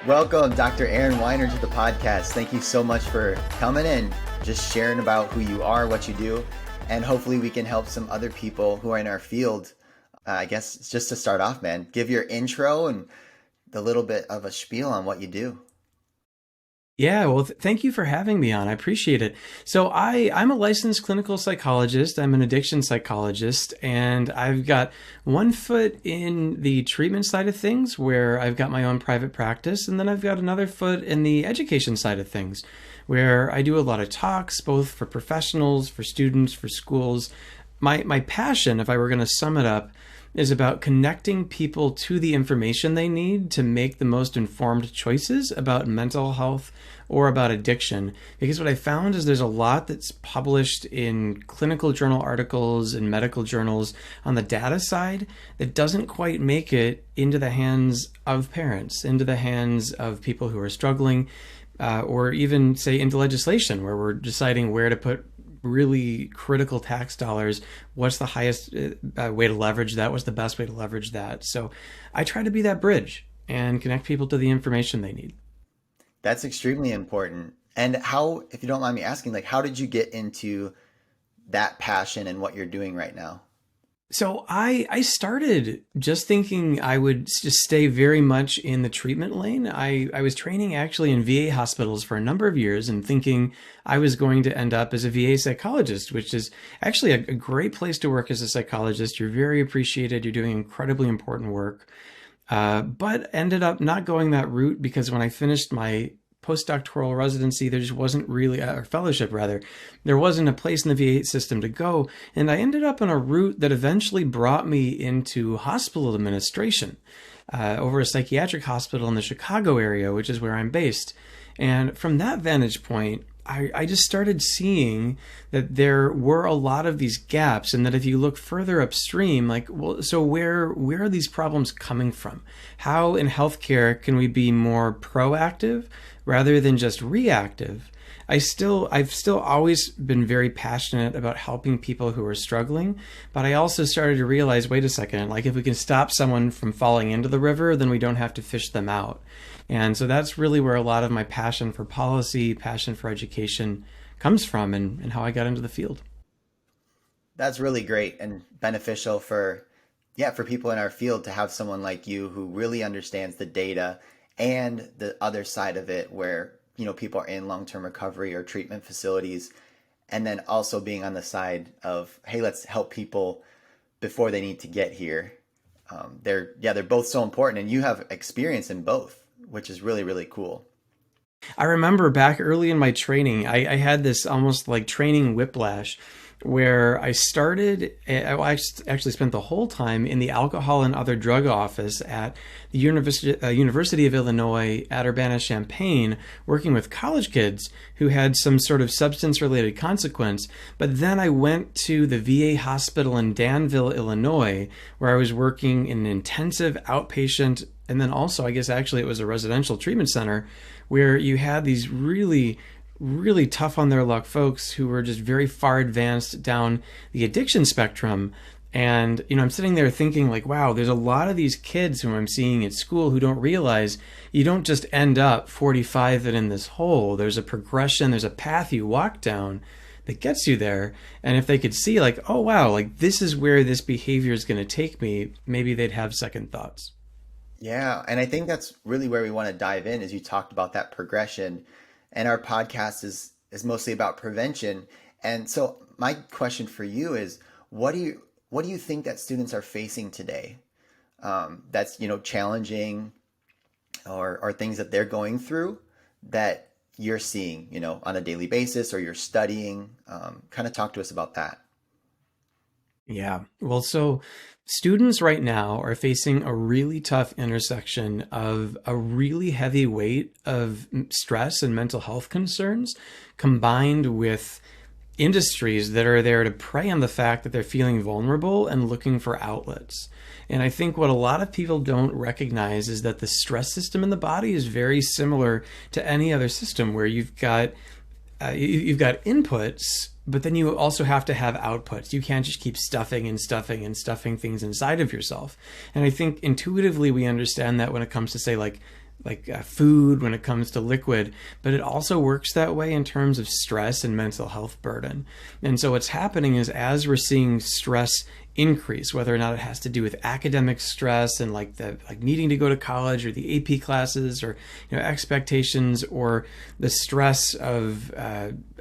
Welcome, Dr. Aaron Weiner, to the podcast. Thank you so much for coming in, just sharing about who you are, what you do, and hopefully we can help some other people who are in our field. I guess just to start off, man, give your intro and the little bit of a spiel on what you do. Yeah, well, thank you for having me on. I appreciate it. So I'm a licensed clinical psychologist. I'm an addiction psychologist, and I've got one foot in the treatment side of things where I've got my own private practice, and then I've got another foot in the education side of things where I do a lot of talks, both for professionals, for students, for schools. My passion, if I were going to sum it up, is about connecting people to the information they need to make the most informed choices about mental health or about addiction. Because what I found is there's a lot that's published in clinical journal articles and medical journals on the data side that doesn't quite make it into the hands of parents, into the hands of people who are struggling, or even, say, into legislation where we're deciding where to put really critical tax dollars. What's the highest way to leverage that? What's the best way to leverage that? So I try to be that bridge and connect people to the information they need. That's extremely important. And how, if you don't mind me asking, like, how did you get into that passion and what you're doing right now? So I started just thinking I would just stay very much in the treatment lane. I was training actually in VA hospitals for a number of years and thinking I was going to end up as a VA psychologist, which is actually a great place to work as a psychologist. You're very appreciated. You're doing incredibly important work. But ended up not going that route because when I finished my postdoctoral residency, there just wasn't really, or fellowship rather, there wasn't a place in the VA system to go. And I ended up on a route that eventually brought me into hospital administration over a psychiatric hospital in the Chicago area, which is where I'm based. And from that vantage point, I just started seeing that there were a lot of these gaps, and that if you look further upstream, like, well, so where are these problems coming from? How in healthcare can we be more proactive rather than just reactive? I've still always been very passionate about helping people who are struggling, but I also started to realize, wait a second, like if we can stop someone from falling into the river, then we don't have to fish them out. And so that's really where a lot of my passion for policy, passion for education comes from, and how I got into the field. That's really great and beneficial for people in our field to have someone like you who really understands the data and the other side of it where, people are in long-term recovery or treatment facilities, and then also being on the side of, hey, let's help people before they need to get here. They're both so important, and you have experience in both, which is really, really cool. I remember back early in my training, I had this almost like training whiplash where I actually spent the whole time in the alcohol and other drug office at the University of Illinois at Urbana-Champaign, working with college kids who had some sort of substance-related consequence. But then I went to the VA hospital in Danville, Illinois, where I was working in an intensive outpatient, and then also, I guess actually it was a residential treatment center, where you had these really tough on their luck folks who were just very far advanced down the addiction spectrum. And, I'm sitting there thinking like, wow, there's a lot of these kids who I'm seeing at school who don't realize you don't just end up 45 and in this hole. There's a progression, there's a path you walk down that gets you there. And if they could see like, oh, wow, like this is where this behavior is going to take me, maybe they'd have second thoughts. Yeah, and I think that's really where we want to dive in, as you talked about that progression. And our podcast is mostly about prevention. And so my question for you is, what do you think that students are facing today? That's, challenging, or things that they're going through that you're seeing, on a daily basis, or you're studying. Kind of talk to us about that. Yeah. Well, so students right now are facing a really tough intersection of a really heavy weight of stress and mental health concerns combined with industries that are there to prey on the fact that they're feeling vulnerable and looking for outlets. And I think what a lot of people don't recognize is that the stress system in the body is very similar to any other system where you've got inputs, but then you also have to have outputs. You can't just keep stuffing things inside of yourself. And I think intuitively we understand that when it comes to, say, like food when it comes to liquid, but it also works that way in terms of stress and mental health burden. And so what's happening is as we're seeing stress increase, whether or not it has to do with academic stress and like needing to go to college or the AP classes or expectations or the stress of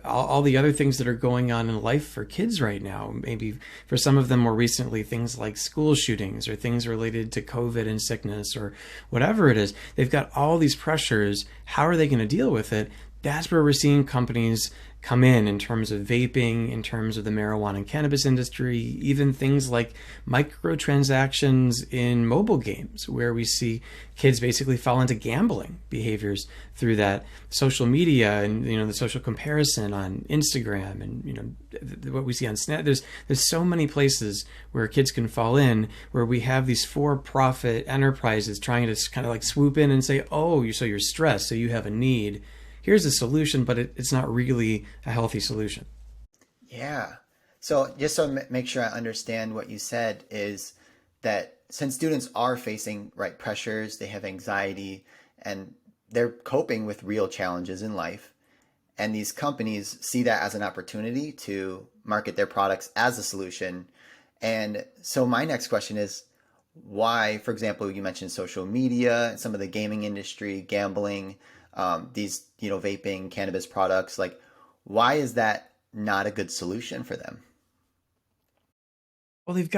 all the other things that are going on in life for kids right now. Maybe for some of them more recently, things like school shootings or things related to COVID and sickness or whatever it is. They've got all these pressures. How are they going to deal with it? That's where we're seeing companies come in terms of vaping, in terms of the marijuana and cannabis industry, even things like microtransactions in mobile games, where we see kids basically fall into gambling behaviors through that. Social media and the social comparison on Instagram and what we see on Snap. There's so many places where kids can fall in, where we have these for-profit enterprises trying to kind of like swoop in and say, oh, so you're stressed, so you have a need. Here's a solution, but it's not really a healthy solution. Yeah. So just so make sure I understand what you said is that since students are facing right pressures, they have anxiety, and they're coping with real challenges in life, and these companies see that as an opportunity to market their products as a solution. And so my next question is why, for example, you mentioned social media, some of the gaming industry, gambling, these, vaping, cannabis products, like, why is that not a good solution for them? Well, they've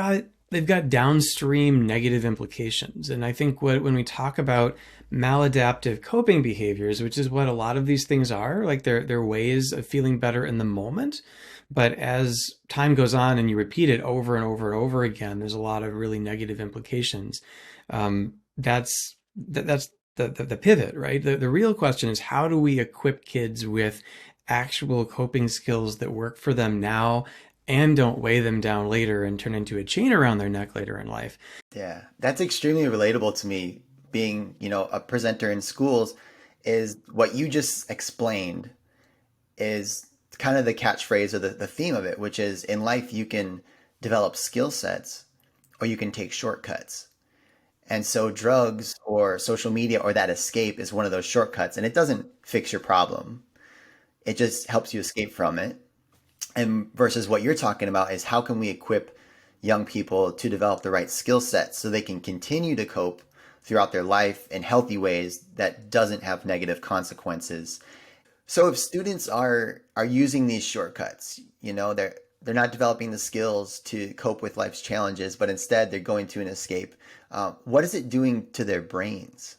got downstream negative implications. And I think when we talk about maladaptive coping behaviors, which is what a lot of these things are, like they're ways of feeling better in the moment. But as time goes on and you repeat it over and over and over again, there's a lot of really negative implications. That's the pivot, right? The real question is, how do we equip kids with actual coping skills that work for them now and don't weigh them down later and turn into a chain around their neck later in life? Yeah, that's extremely relatable to me. Being, a presenter in schools, is what you just explained is kind of the catchphrase or the theme of it, which is in life you can develop skill sets or you can take shortcuts. And so drugs or social media or that escape is one of those shortcuts, and it doesn't fix your problem. It just helps you escape from it. And versus what you're talking about is how can we equip young people to develop the right skill sets so they can continue to cope throughout their life in healthy ways that doesn't have negative consequences. So if students are using these shortcuts, they're not developing the skills to cope with life's challenges, but instead they're going to an escape. What is it doing to their brains?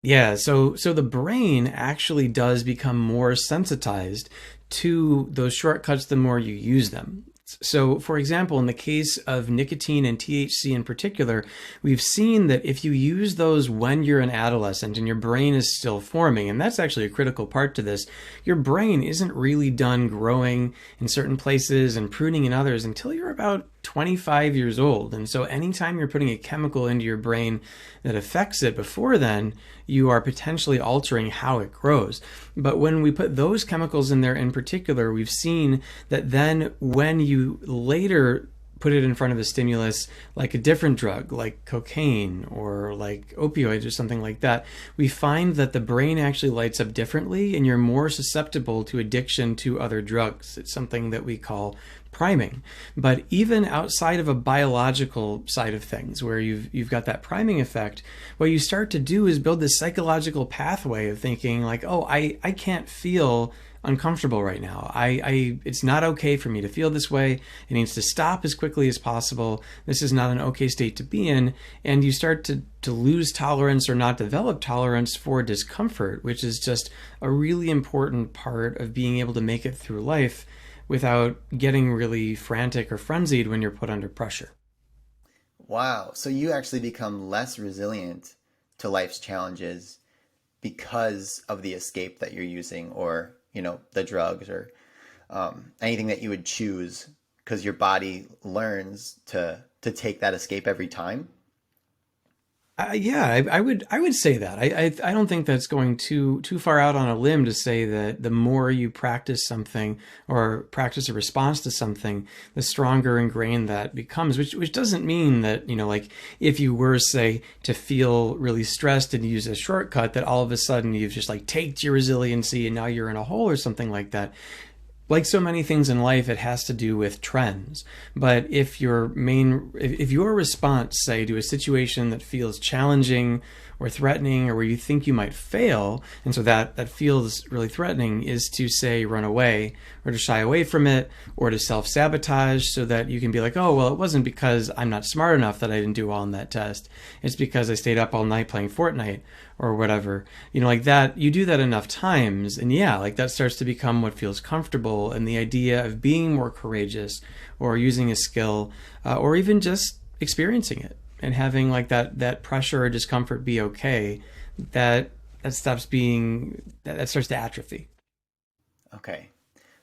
Yeah, so the brain actually does become more sensitized to those shortcuts the more you use them. So, for example, in the case of nicotine and THC in particular, we've seen that if you use those when you're an adolescent and your brain is still forming, and that's actually a critical part to this, your brain isn't really done growing in certain places and pruning in others until you're about 25 years old. And so anytime you're putting a chemical into your brain that affects it before then, you are potentially altering how it grows. But when we put those chemicals in there in particular, we've seen that then when you later put it in front of a stimulus like a different drug, like cocaine or like opioids or something like that, we find that the brain actually lights up differently and you're more susceptible to addiction to other drugs. It's something that we call priming. But even outside of a biological side of things, where you've got that priming effect, what you start to do is build this psychological pathway of thinking like, oh, I can't feel uncomfortable right now. It's not okay for me to feel this way. It needs to stop as quickly as possible. This is not an okay state to be in. And you start to lose tolerance or not develop tolerance for discomfort, which is just a really important part of being able to make it through life without getting really frantic or frenzied when you're put under pressure. Wow. So you actually become less resilient to life's challenges because of the escape that you're using, or, the drugs, or anything that you would choose, because your body learns to take that escape every time. Yeah, I would say that. I don't think that's going too far out on a limb to say that the more you practice something or practice a response to something, the stronger ingrained that becomes. Which doesn't mean that, like if you were, say, to feel really stressed and use a shortcut, that all of a sudden you've just like taked your resiliency and now you're in a hole or something like that. Like so many things in life, it has to do with trends. But if your response, say, to a situation that feels challenging or threatening, or where you think you might fail, and so that feels really threatening, is to say run away or to shy away from it or to self-sabotage, so that you can be like, oh well, it wasn't because I'm not smart enough that I didn't do well on that test. It's because I stayed up all night playing Fortnite or whatever. Like that, you do that enough times, and yeah, like that starts to become what feels comfortable. And the idea of being more courageous or using a skill, or even just experiencing it and having like that pressure or discomfort be okay, that that starts to atrophy. Okay.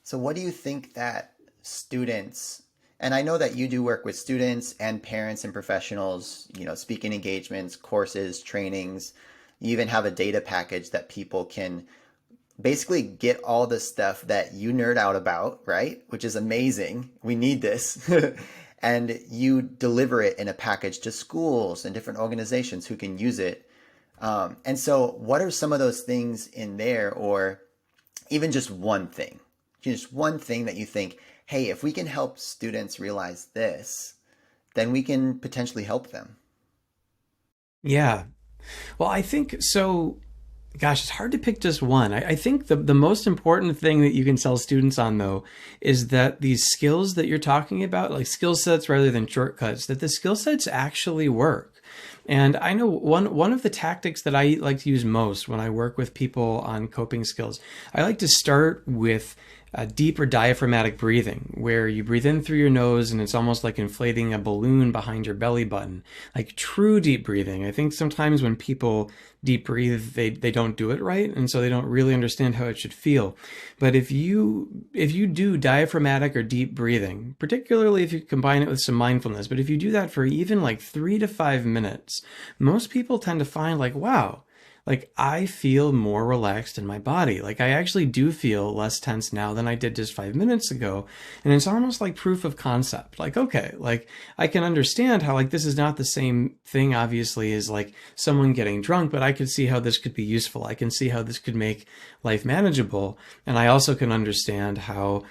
So what do you think that students, and I know that you do work with students and parents and professionals, speaking engagements, courses, trainings, you even have a data package that people can basically get all the stuff that you nerd out about, right? Which is amazing. We need this. And you deliver it in a package to schools and different organizations who can use it. And so, what are some of those things in there, or even just one thing? Just one thing that you think, hey, if we can help students realize this, then we can potentially help them. Yeah. Well, I think so. Gosh, it's hard to pick just one. I think the most important thing that you can sell students on, though, is that these skills that you're talking about, like skill sets rather than shortcuts, that the skill sets actually work. And I know one of the tactics that I like to use most when I work with people on coping skills, I like to start with deeper diaphragmatic breathing, where you breathe in through your nose and it's almost like inflating a balloon behind your belly button, like true deep breathing. I think sometimes when people deep breathe, they don't do it right, and so they don't really understand how it should feel. But if you do diaphragmatic or deep breathing, particularly if you combine it with some mindfulness, but if you do that for even like 3 to 5 minutes, most people tend to find like, wow, like I feel more relaxed in my body. Like I actually do feel less tense now than I did just 5 minutes ago. And it's almost like proof of concept. Like, okay, like I can understand how like this is not the same thing, obviously, as like someone getting drunk, but I could see how this could be useful. I can see how this could make life manageable. And I also can understand how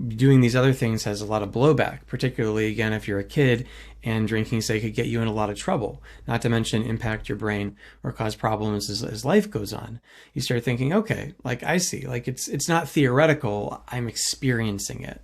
doing these other things has a lot of blowback, particularly again if you're a kid and drinking, say, could get you in a lot of trouble, not to mention impact your brain or cause problems as life goes on. You start thinking, okay, like I see, like it's not theoretical, I'm experiencing it.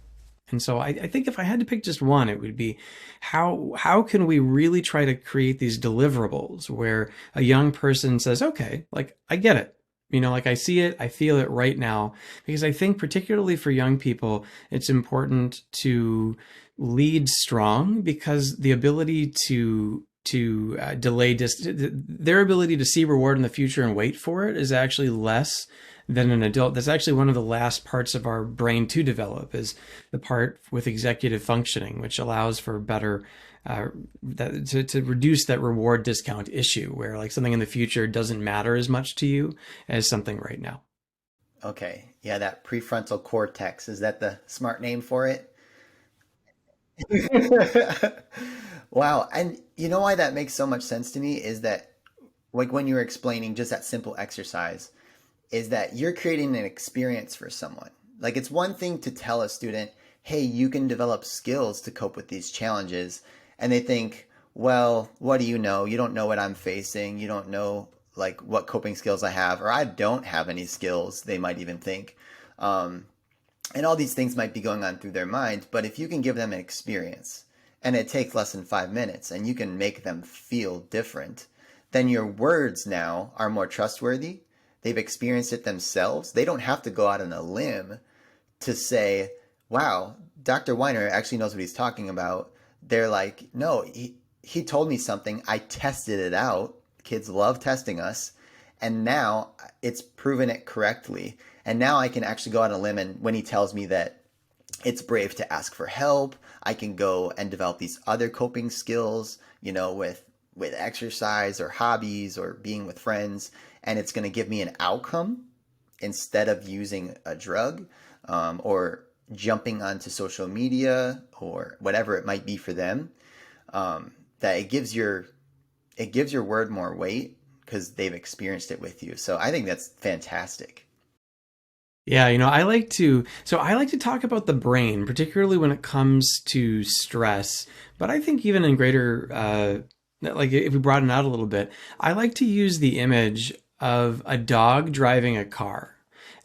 And so I think if I had to pick just one, it would be how can we really try to create these deliverables where a young person says, okay, like I get it. Like I see it, I feel it right now. Because I think particularly for young people, it's important to lead strong, because the ability to delay their ability to see reward in the future and wait for it is actually less than an adult. That's actually one of the last parts of our brain to develop, is the part with executive functioning, which allows for better to reduce that reward discount issue, where like something in the future doesn't matter as much to you as something right now. Okay. Yeah, that prefrontal cortex, is that the smart name for it? Wow. And you know why that makes so much sense to me is that, like when you were explaining just that simple exercise, is that you're creating an experience for someone. Like it's one thing to tell a student, hey, you can develop skills to cope with these challenges. And they think, well, what do you know? You don't know what I'm facing. You don't know like what coping skills I have, or I don't have any skills, they might even think. Um, and all these things might be going on through their mind. But if you can give them an experience and it takes less than 5 minutes and you can make them feel different, then your words now are more trustworthy. They've experienced it themselves. They don't have to go out on a limb to say, wow, Dr. Weiner actually knows what he's talking about. They're like, no, he told me something. I tested it out. Kids love testing us. And now it's proven it correctly. And now I can actually go on a limb. And when he tells me that it's brave to ask for help, I can go and develop these other coping skills, with with exercise or hobbies or being with friends, and it's going to give me an outcome instead of using a drug, or jumping onto social media or whatever it might be for them, that it gives your word more weight because they've experienced it with you. So I think that's fantastic. Yeah, I like to talk about the brain, particularly when it comes to stress. But I think even in greater, like if we broaden out a little bit, I like to use the image of a dog driving a car.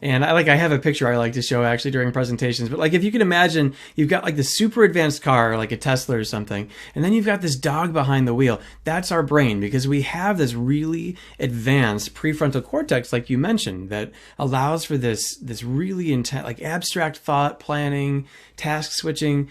And I have a picture I like to show actually during presentations. But like if you can imagine, you've got like this super advanced car, like a Tesla or something, and then you've got this dog behind the wheel. That's our brain because we have this really advanced prefrontal cortex, like you mentioned, that allows for this really intense, like abstract thought planning, task switching,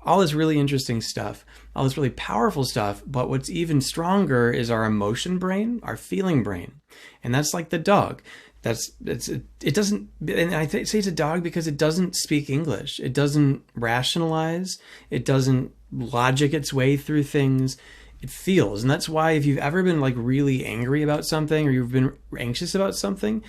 all this really interesting stuff, all this really powerful stuff. But what's even stronger is our emotion brain, our feeling brain. And that's like the dog. It doesn't, and say it's a dog because it doesn't speak English. It doesn't rationalize. It doesn't logic its way through things. It feels. And that's why if you've ever been like really angry about something or you've been anxious about something,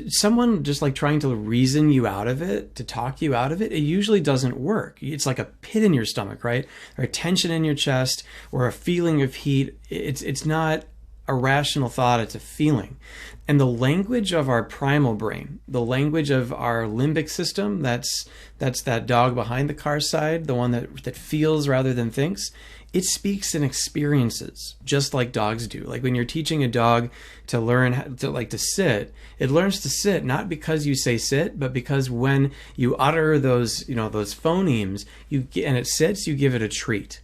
someone just like trying to reason you out of it, to talk you out of it, it usually doesn't work. It's like a pit in your stomach, right? Or a tension in your chest or a feeling of heat. It's not a rational thought, it's a feeling. And the language of our primal brain, the language of our limbic system, that's that dog behind the car side, the one that feels rather than thinks, it speaks in experiences, just like dogs do. Like when you're teaching a dog to learn to sit, it learns to sit not because you say sit, but because when you utter those phonemes, and it sits, you give it a treat.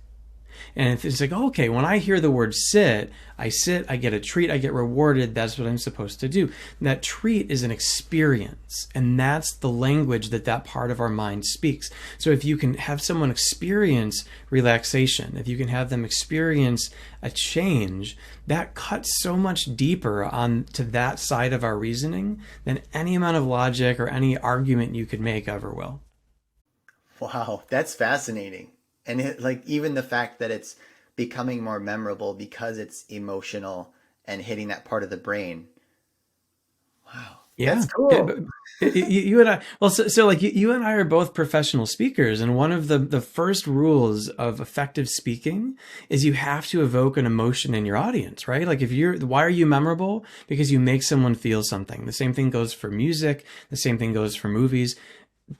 And it's like, okay, when I hear the word sit, I get a treat, I get rewarded. That's what I'm supposed to do. And that treat is an experience. And that's the language that part of our mind speaks. So if you can have someone experience relaxation, if you can have them experience a change, that cuts so much deeper on to that side of our reasoning than any amount of logic or any argument you could make ever will. Wow, that's fascinating. And like even the fact that it's becoming more memorable because it's emotional and hitting that part of the brain. Wow, Yeah. that's Yeah, cool. but you and I, well, so like you and I are both professional speakers, and one of the first rules of effective speaking is you have to evoke an emotion in your audience, right? Like why are you memorable? Because you make someone feel something. The same thing goes for music. The same thing goes for movies.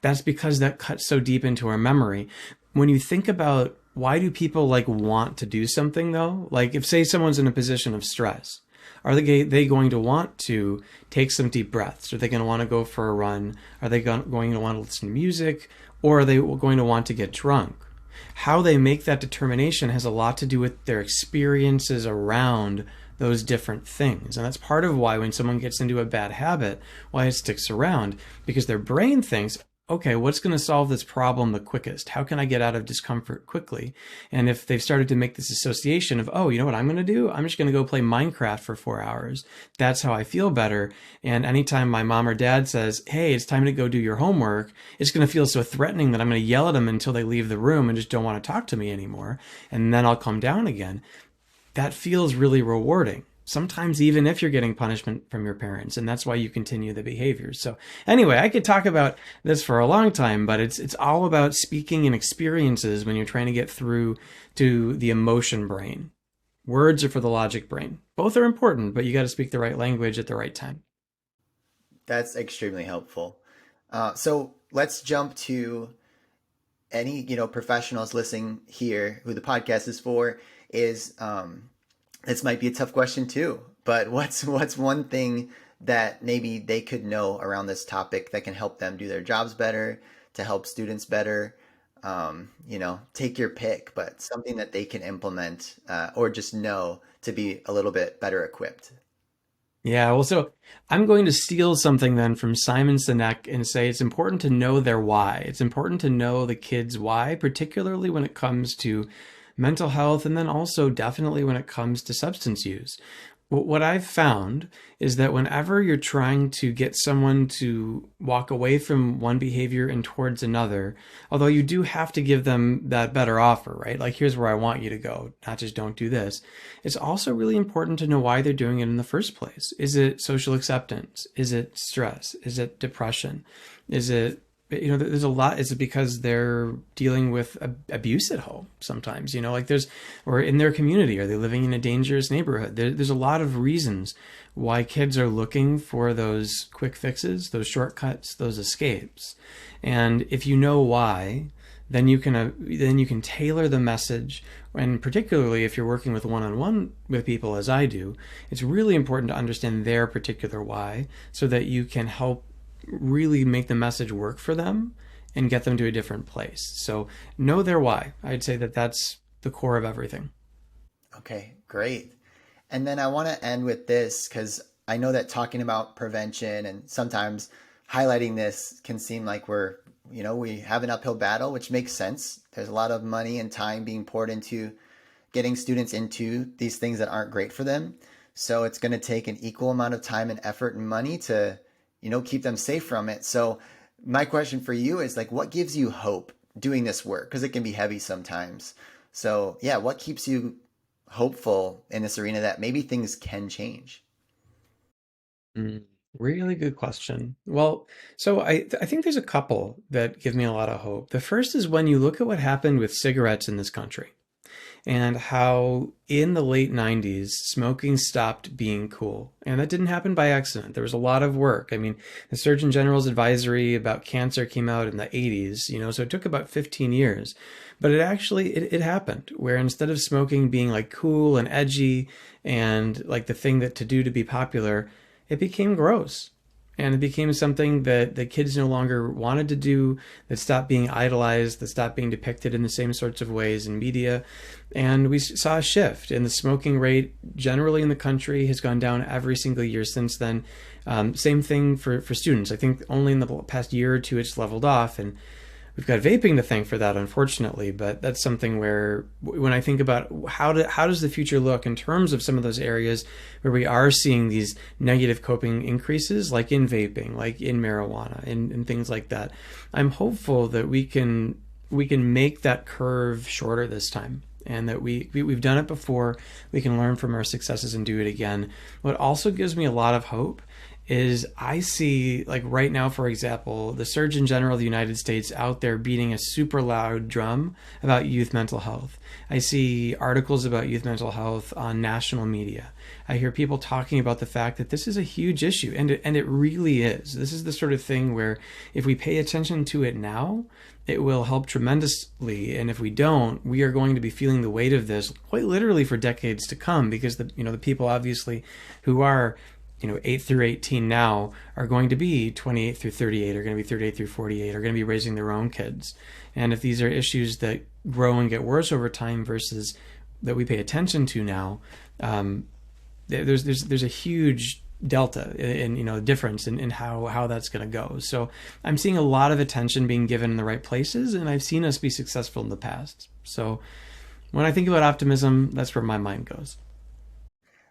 That's because that cuts so deep into our memory. When you think about why do people like want to do something though? Like if say someone's in a position of stress, are they going to want to take some deep breaths? Are they going to want to go for a run? Are they going to want to listen to music? Or are they going to want to get drunk? How they make that determination has a lot to do with their experiences around those different things. And that's part of why when someone gets into a bad habit, why it sticks around, because their brain thinks, okay, what's going to solve this problem the quickest? How can I get out of discomfort quickly? And if they've started to make this association of, oh, you know what I'm going to do? I'm just going to go play Minecraft for 4 hours. That's how I feel better. And anytime my mom or dad says, hey, it's time to go do your homework, it's going to feel so threatening that I'm going to yell at them until they leave the room and just don't want to talk to me anymore. And then I'll calm down again. That feels really rewarding. Sometimes even if you're getting punishment from your parents, and that's why you continue the behaviors. So anyway, I could talk about this for a long time, but it's all about speaking in experiences when you're trying to get through to the emotion brain. Words are for the logic brain. Both are important, but you got to speak the right language at the right time. That's extremely helpful. So let's jump to any professionals listening here who the podcast is for. Is This might be a tough question too, but what's one thing that maybe they could know around this topic that can help them do their jobs better, to help students better? Take your pick, but something that they can implement, or just know to be a little bit better equipped. Yeah, well, so I'm going to steal something then from Simon Sinek and say it's important to know their why. It's important to know the kids' why, particularly when it comes to mental health, and then also definitely when it comes to substance use. What I've found is that whenever you're trying to get someone to walk away from one behavior and towards another, although you do have to give them that better offer, right? Like, here's where I want you to go, not just don't do this. It's also really important to know why they're doing it in the first place. Is it social acceptance? Is it stress? Is it depression? Is it there's a lot. Is it because they're dealing with abuse at home sometimes? Like or in their community, are they living in a dangerous neighborhood? There's a lot of reasons why kids are looking for those quick fixes, those shortcuts, those escapes. And if you know why, then you can tailor the message. And particularly if you're working with one-on-one with people, as I do, it's really important to understand their particular why so that you can help really make the message work for them and get them to a different place. So know their why. I'd say that that's the core of everything. Okay, great. And then I want to end with this because I know that talking about prevention and sometimes highlighting this can seem like we have an uphill battle, which makes sense. There's a lot of money and time being poured into getting students into these things that aren't great for them. So it's going to take an equal amount of time and effort and money to, keep them safe from it. So my question for you is like, what gives you hope doing this work? Because it can be heavy sometimes. So yeah, what keeps you hopeful in this arena that maybe things can change? Mm, really good question. Well, so I think there's a couple that give me a lot of hope. The first is when you look at what happened with cigarettes in this country, and how in the late 90s smoking stopped being cool. And that didn't happen by accident. There was a lot of work. I mean, the Surgeon General's advisory about cancer came out in the 80s, so it took about 15 years. But it happened where instead of smoking being like cool and edgy and like the thing that to do to be popular, it became gross. And it became something that the kids no longer wanted to do, that stopped being idolized, that stopped being depicted in the same sorts of ways in media. And we saw a shift, and the smoking rate generally in the country has gone down every single year since then. Same thing for students. I think only in the past year or two it's leveled off, and we've got vaping to thank for that, unfortunately. But that's something where, when I think about how does the future look in terms of some of those areas where we are seeing these negative coping increases, like in vaping, like in marijuana, and things like that, I'm hopeful that we can make that curve shorter this time. And that we've done it before, we can learn from our successes and do it again. What also gives me a lot of hope is I see, like right now, for example, the Surgeon General of the United States out there beating a super loud drum about youth mental health. I see articles about youth mental health on national media. I hear people talking about the fact that this is a huge issue, and it really is. This is the sort of thing where if we pay attention to it now, it will help tremendously. And if we don't, we are going to be feeling the weight of this quite literally for decades to come, because the people obviously who are 8 through 18 now are going to be 28 through 38, are going to be 38 through 48, are going to be raising their own kids. And if these are issues that grow and get worse over time versus that we pay attention to now, there's a huge delta in difference in how that's going to go. So I'm seeing a lot of attention being given in the right places, and I've seen us be successful in the past. So when I think about optimism, that's where my mind goes.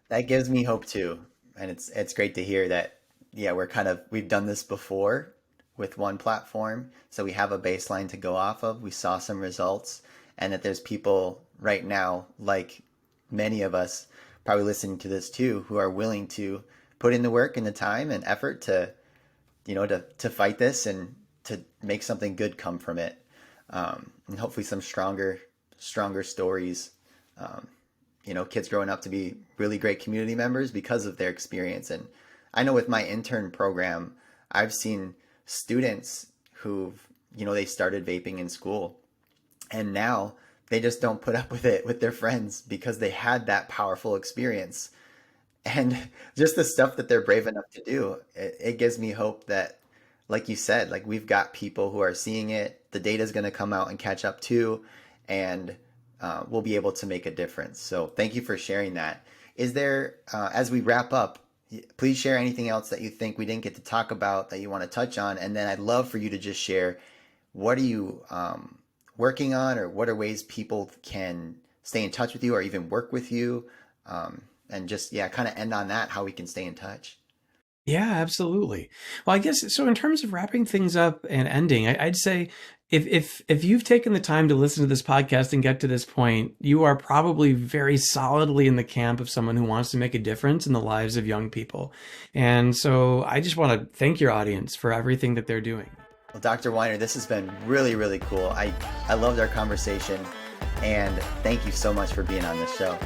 That gives me hope too. And it's great to hear that, yeah, we've done this before with one platform. So we have a baseline to go off of. We saw some results, and that there's people right now, like many of us probably listening to this too, who are willing to put in the work and the time and effort to fight this and to make something good come from it. And hopefully some stronger stories. Um, Kids growing up to be really great community members because of their experience. And I know with my intern program, I've seen students they started vaping in school, and now they just don't put up with it with their friends because they had that powerful experience. And just the stuff that they're brave enough to do, it gives me hope that, like you said, like we've got people who are seeing it. The data is going to come out and catch up too, and we'll be able to make a difference. So thank you for sharing that. Is there, as we wrap up, please share anything else that you think we didn't get to talk about that you want to touch on, and then I'd love for you to just share what are you working on, or what are ways people can stay in touch with you or even work with you. Um, and just, yeah, kind of end on that, how we can stay in touch. Yeah, absolutely. Well, I guess so. In terms of wrapping things up and ending, I'd say if you've taken the time to listen to this podcast and get to this point, you are probably very solidly in the camp of someone who wants to make a difference in the lives of young people. And so I just want to thank your audience for everything that they're doing. Well, Dr. Weiner, this has been really, really cool. I loved our conversation, and thank you so much for being on this show.